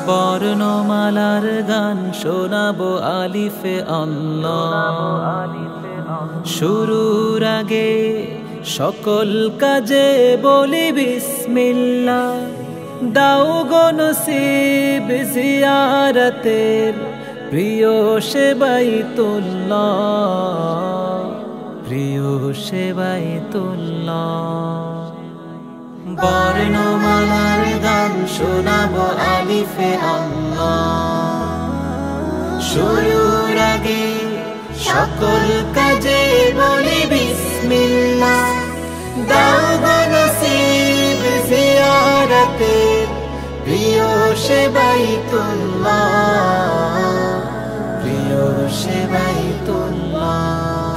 বর্ণমালার গান শোনাবো আলিফে আল্লাহ। শুরুর আগে সকল কাজে বলি বিসমিল্লাহ। দাও গো নসিব জিয়ারতের প্রিয় সে বাইতুল্লাহ, প্রিয় সে বাইতুল্লাহ। বর্ণমালার গান শোনাবো আলিফে আল্লাহ। শুরুর আগে সকল কাজে বলি বিসমিল্লাহ। দাও গো নসিব জিয়ারতের প্রিয় সে বাইতুল্লাহ, প্রিয় সে বাইতুল্লাহ।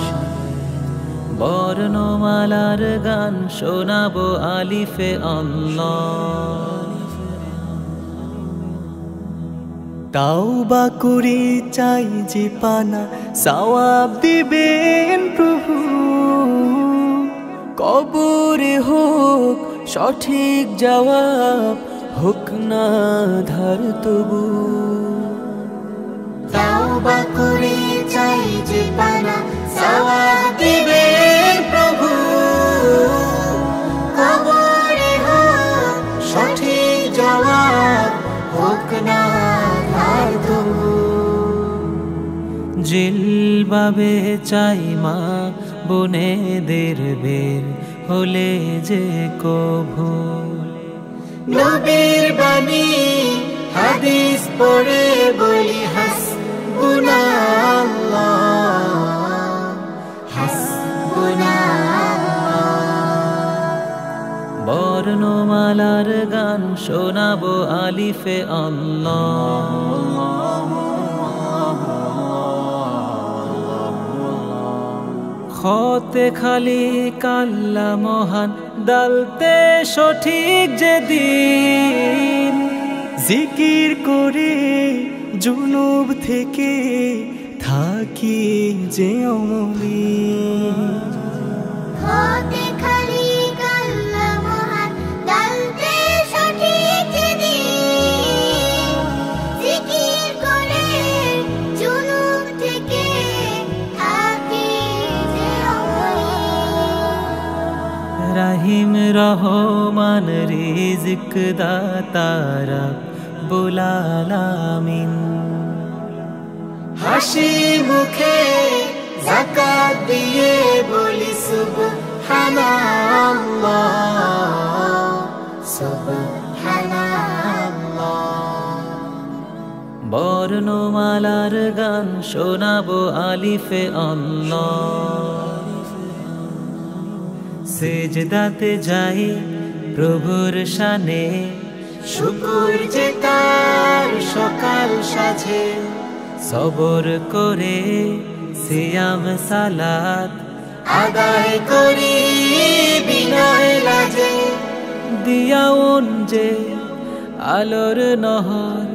বর্ণমালার গান শোনাবো আলিফে আল্লাহ। তাওবা করে চাই যে পানা সওয়াব দিবেন প্রভু। কবরে হোক সঠিক জবাব, হোক না ধার তবু। তাওবা করে চাই যে পানা সওয়াব দিবেন প্রভু। কবরে হোক সঠিক জবাব, হোক না ধার তবু। জিলবাবে চাই মা বোনেদের বের হলে যে কভু। নবীর বাণী হাদিস পড়ে বলি হাসবুনাল্লাহ, হাসবুনাল্লাহ। বর্ণমালার গান শোনাবো আলিফে আল্লাহ। খতে খালি কাল্লা মহান দালতে সঠিক যেদিন। জিকির করে জুনুব থেকে থাকি যে অমলিন। খতে খালি কাল্লা মহান দালতে সঠিক যেদিন। জিকির করে জুনুব থেকে থাকি যে অমলিন। রাহিম রহমান রিজিক দাতা রব্বুল আলামিন। হাসি মুখে যাকাত দিয়ে বলি সুবহানাল্লাহ, সুবহানাল্লাহ। বর্ণমালার গান শোনাবো আলিফে আল্লাহ। সেজদাতে যাই প্রভুর শানে, শুকুর যে তার সকাল সাজে। সবর করে সিয়াম সালাত আদায় করি বিনয় লাজে। দিয়াউন যে আলোর নহর,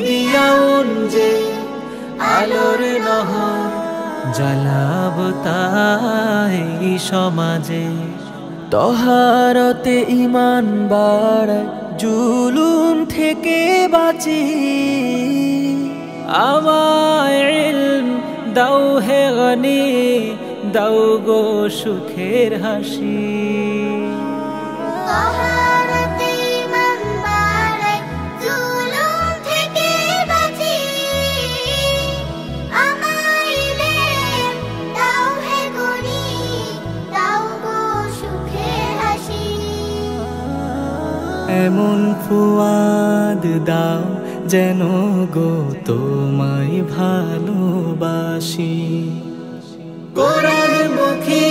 দিয়াউন যে আলোর নহর। জ্বালাব তাই সমাজে। তহারতে ঈমান বাড়ায়, জুলুম থেকে বাঁচি। আমায় ইলম দাও হে গনি, দাও গো সুখের হাসি। তহারতে ঈমান বাড়ায়, জুলুম থেকে বাঁচি। আমায় ইলম দাও হে গনি, দাও গো সুখের হাসি। এমন ফুয়াদ দাও যেন গো তোমায় ভালোবাসি। কোরআন মুখী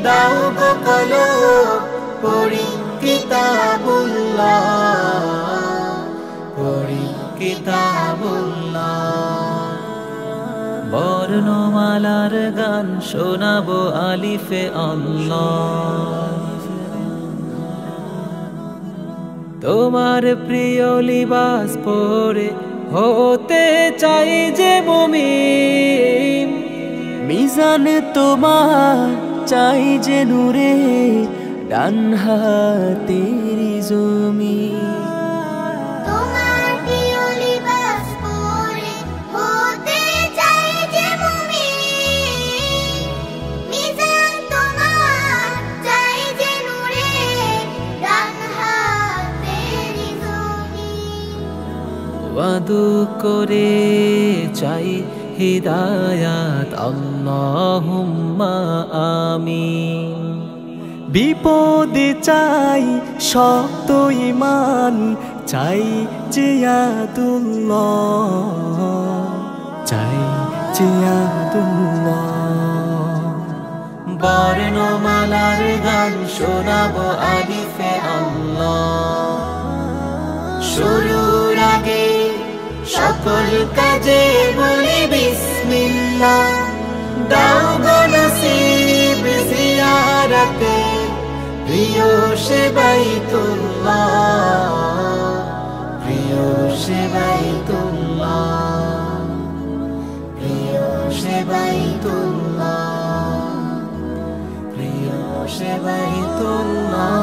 দাও গো কলম, পড়ি কিতাবুল্লাহ, পড়ি কিতাবুল্লাহ। বর্ণমালার গান শোনাবো আলিফে আল্লাহ। তোমার প্রিয় লিবাস পরে হতে চাই যে মুমিন। মিজান তোমার চাই যে নূরে, ডান হাতেরি জমি। তোমার প্রিয় লিবাস পরে হতে চাই যে মুমিন। মিজান তোমার চাই যে নূরে, ডান হাতেরি জমিন। ওয়াদু করে চাই হিদায়াত, আল্লাহুম্মা আমিন। বিপদে চাই শক্ত ঈমান, চাই জিয়াদুল্লাহ, চাই জিয়াদুল্লাহ। বর্ণমালার গান শোনাবো আলিফে আল্লাহ। শুরুর আগে সকল কাজে বলি বিসমিল্লাহ। দাও গো নসিব জিয়ারতে প্রিয় সে বাইতুল্লাহ, প্রিয় সে বাইতুল্লাহ, প্রিয় সে বাইতুল্লাহ, প্রিয় সে বাইতুল্লাহ।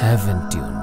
Heaven Tune